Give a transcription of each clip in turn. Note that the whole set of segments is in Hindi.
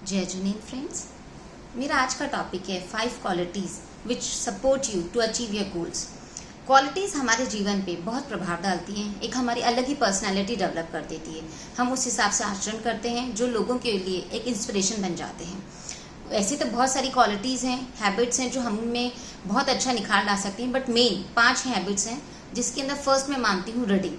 जय जुनीन फ्रेंड्स, मेरा आज का टॉपिक है 5 qualities which support you to achieve your goals. Qualities हमारे जीवन पे बहुत प्रभाव डालती हैं, एक हमारी अलग ही पर्सनालिटी डेवलप कर देती है। हम उस हिसाब से आचरण करते हैं जो लोगों के लिए एक इंस्पिरेशन बन जाते हैं। ऐसे तो बहुत सारी क्वालिटीज़ हैं, हैबिट्स हैं जो हम में बहुत अच्छा निखार ला सकती हैं, बट मेन 5 हैबिट्स हैं जिसके अंदर फर्स्ट मैं मानती हूँ रीडिंग।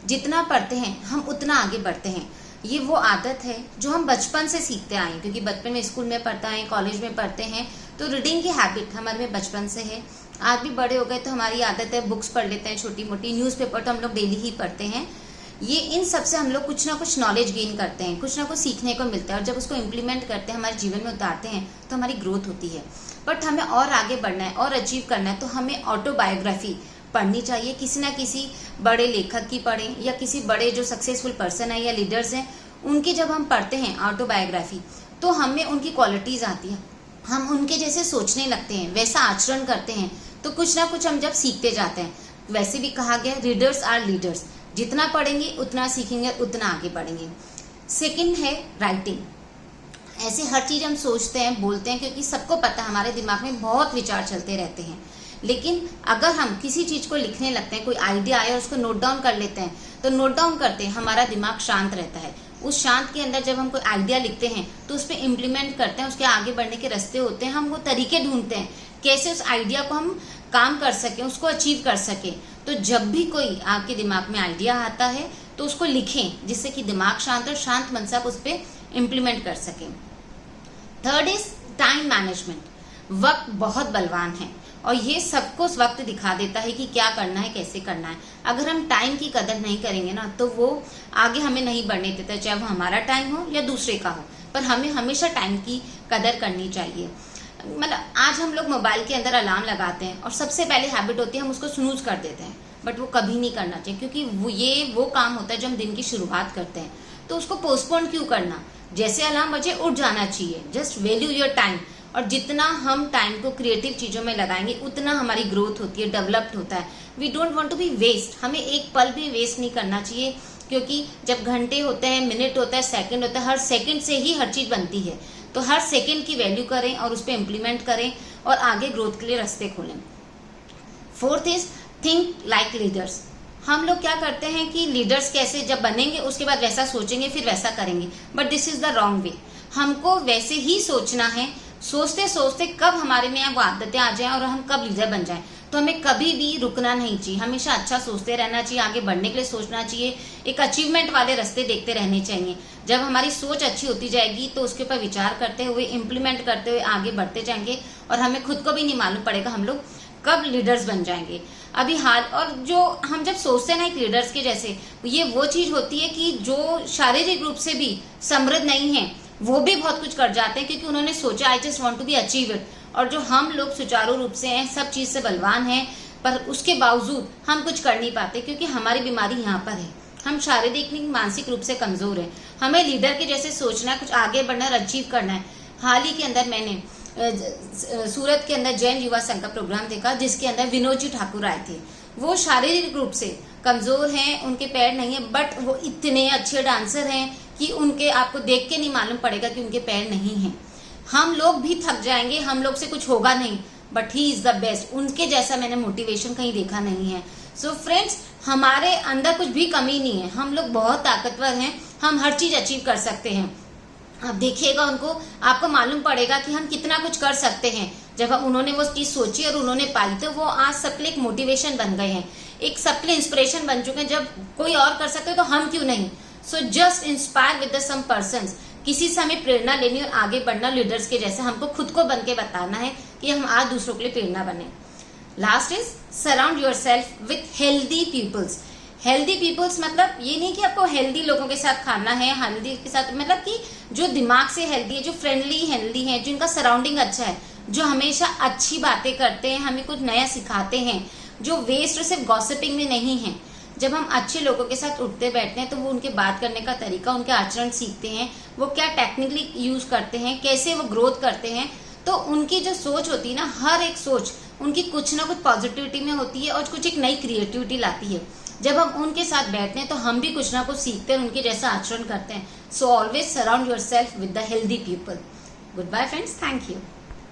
जितना पढ़ते हैं हम उतना आगे बढ़ते हैं। ये वो आदत है जो हम बचपन से सीखते आए हैं, क्योंकि बचपन में स्कूल में पढ़ते हैं, कॉलेज में पढ़ते हैं, तो रीडिंग की हैबिट हमारे में बचपन से है। आज भी बड़े हो गए तो हमारी आदत है, बुक्स पढ़ लेते हैं, छोटी मोटी न्यूज़पेपर तो हम लोग डेली ही पढ़ते हैं। ये इन सब से हम लोग कुछ ना कुछ नॉलेज गेन करते हैं, कुछ ना कुछ सीखने को मिलता है, और जब उसको इम्प्लीमेंट करते हैं, हमारे जीवन में उतारते हैं तो हमारी ग्रोथ होती है। बट हमें और आगे बढ़ना है और अचीव करना है तो हमें ऑटोबायोग्राफी पढ़नी चाहिए। किसी ना किसी बड़े लेखक की पढ़ें या किसी बड़े जो सक्सेसफुल पर्सन है या लीडर्स हैं उनकी जब हम पढ़ते हैं ऑटोबायोग्राफी तो हमें उनकी क्वालिटीज़ आती हैं, हम उनके जैसे सोचने लगते हैं, वैसा आचरण करते हैं, तो कुछ ना कुछ हम जब सीखते जाते हैं। वैसे भी कहा गया रीडर्स आर लीडर्स, जितना पढ़ेंगे उतना सीखेंगे उतना आगे बढ़ेंगे। सेकंड है राइटिंग। ऐसे हर चीज़ हम सोचते हैं, बोलते हैं, क्योंकि सबको पता है हमारे दिमाग में बहुत विचार चलते रहते हैं। लेकिन अगर हम किसी चीज़ को लिखने लगते हैं, कोई आइडिया आया और उसको नोट डाउन कर लेते हैं, तो नोट डाउन करते हैं हमारा दिमाग शांत रहता है। उस शांत के अंदर जब हम कोई आइडिया लिखते हैं तो उस पर इम्प्लीमेंट करते हैं, उसके आगे बढ़ने के रास्ते होते हैं, हम वो तरीके ढूंढते हैं कैसे उस आइडिया को हम काम कर सकें, उसको अचीव कर सकें। तो जब भी कोई आपके दिमाग में आइडिया आता है तो उसको लिखें, जिससे कि दिमाग शांत और शांत मन से आप उस पर इम्प्लीमेंट कर सकें। Third is time management. वक्त बहुत बलवान है और ये सबको वक्त दिखा देता है कि क्या करना है, कैसे करना है। अगर हम टाइम की कदर नहीं करेंगे ना तो वो आगे हमें नहीं बढ़ने देता, चाहे वो हमारा टाइम हो या दूसरे का हो, पर हमें हमेशा टाइम की कदर करनी चाहिए। मतलब आज हम लोग मोबाइल के अंदर अलार्म लगाते हैं और सबसे पहले हैबिट होती है हम उसको स्नूज कर देते हैं, बट वो कभी नहीं करना चाहिए, क्योंकि वो काम होता है जो हम दिन की शुरुआत करते हैं, तो उसको पोस्टपोन क्यों करना। जैसे अलार्म बजे उठ जाना चाहिए। Just value your time. और जितना हम टाइम को क्रिएटिव चीज़ों में लगाएंगे उतना हमारी ग्रोथ होती है, डेवलप्ड होता है। We don't want to be waste. हमें एक पल भी वेस्ट नहीं करना चाहिए, क्योंकि जब घंटे होते हैं, मिनट होता है, सेकंड होता है, हर सेकंड से ही हर चीज़ बनती है। तो हर सेकंड की वैल्यू करें और उस पर इम्प्लीमेंट करें और आगे ग्रोथ के लिए रास्ते खोलें। Fourth is think like leaders. हम लोग क्या करते हैं कि लीडर्स कैसे जब बनेंगे उसके बाद वैसा सोचेंगे फिर वैसा करेंगे, but this is the wrong way. हमको वैसे ही सोचना है। सोचते सोचते कब हमारे में वो आदतें आ जाएं और हम कब लीडर बन जाएं, तो हमें कभी भी रुकना नहीं चाहिए। हमेशा अच्छा सोचते रहना चाहिए, आगे बढ़ने के लिए सोचना चाहिए, एक अचीवमेंट वाले रास्ते देखते रहने चाहिए। जब हमारी सोच अच्छी होती जाएगी तो उसके ऊपर विचार करते हुए, इम्प्लीमेंट करते हुए आगे बढ़ते जाएंगे और हमें खुद को भी नहीं मालूम पड़ेगा हम लोग कब लीडर्स बन जाएंगे। अभी हाल और जो हम जब सोचते हैं ना एक लीडर्स के जैसे, ये वो चीज होती है कि जो शारीरिक रूप से भी समृद्ध नहीं है वो भी बहुत कुछ कर जाते हैं, क्योंकि उन्होंने सोचा I just want to be achieve it. और जो हम लोग सुचारू रूप से हैं, सब चीज से बलवान हैं, पर उसके बावजूद हम कुछ कर नहीं पाते, क्योंकि हमारी बीमारी यहाँ पर है। हम शारीरिक नहीं मानसिक रूप से कमजोर हैं। हमें लीडर के जैसे सोचना है, कुछ आगे बढ़ना है, अचीव करना है। हाल ही के अंदर मैंने सूरत के अंदर जैन युवा संघ का प्रोग्राम देखा, जिसके अंदर विनोद जी ठाकुर आए थे। वो शारीरिक रूप से कमजोर हैं, उनके पैर नहीं है, बट वो इतने अच्छे डांसर हैं कि उनके आपको देख के नहीं मालूम पड़ेगा कि उनके पैर नहीं हैं। हम लोग भी थक जाएंगे, हम लोग से कुछ होगा नहीं, but he is the best. उनके जैसा मैंने मोटिवेशन कहीं देखा नहीं है। सो फ्रेंड्स, हमारे अंदर कुछ भी कमी नहीं है, हम लोग बहुत ताकतवर हैं, हम हर चीज अचीव कर सकते हैं। आप देखिएगा उनको, आपको मालूम पड़ेगा कि हम कितना कुछ कर सकते हैं। जब उन्होंने वो चीज सोची और उन्होंने पाई तो वो आज सबके लिए एक मोटिवेशन बन गए हैं, एक सबके लिए इंस्पिरेशन बन चुके हैं। जब कोई और कर सकते हो तो हम क्यों नहीं। So just inspire with some persons. किसी से हमें प्रेरणा लेनी और आगे बढ़ना लीडर्स के जैसे। हमको खुद को बन के बताना है कि हम आज दूसरों के लिए प्रेरणा बने। Last is surround yourself with healthy peoples. Healthy peoples मतलब ये नहीं कि आपको हेल्दी लोगों के साथ खाना है, हेल्दी के साथ मतलब कि जो दिमाग से हेल्दी है, जो फ्रेंडली हेल्दी है, जिनका सराउंडिंग अच्छा है, जो हमेशा अच्छी बातें करते हैं, हमें कुछ नया सिखाते हैं, जो वेस्ट सिर्फ गॉसिपिंग में नहीं है। जब हम अच्छे लोगों के साथ उठते बैठते हैं तो वो उनके बात करने का तरीका, उनके आचरण सीखते हैं, वो क्या टेक्निकली यूज करते हैं, कैसे वो ग्रोथ करते हैं, तो उनकी जो सोच होती है ना, हर एक सोच उनकी कुछ ना कुछ पॉजिटिविटी में होती है और कुछ एक नई क्रिएटिविटी लाती है। जब हम उनके साथ बैठते हैं तो हम भी कुछ ना कुछ सीखते हैं, उनके जैसा आचरण करते हैं. So always surround yourself with the healthy people. Goodbye friends, thank you.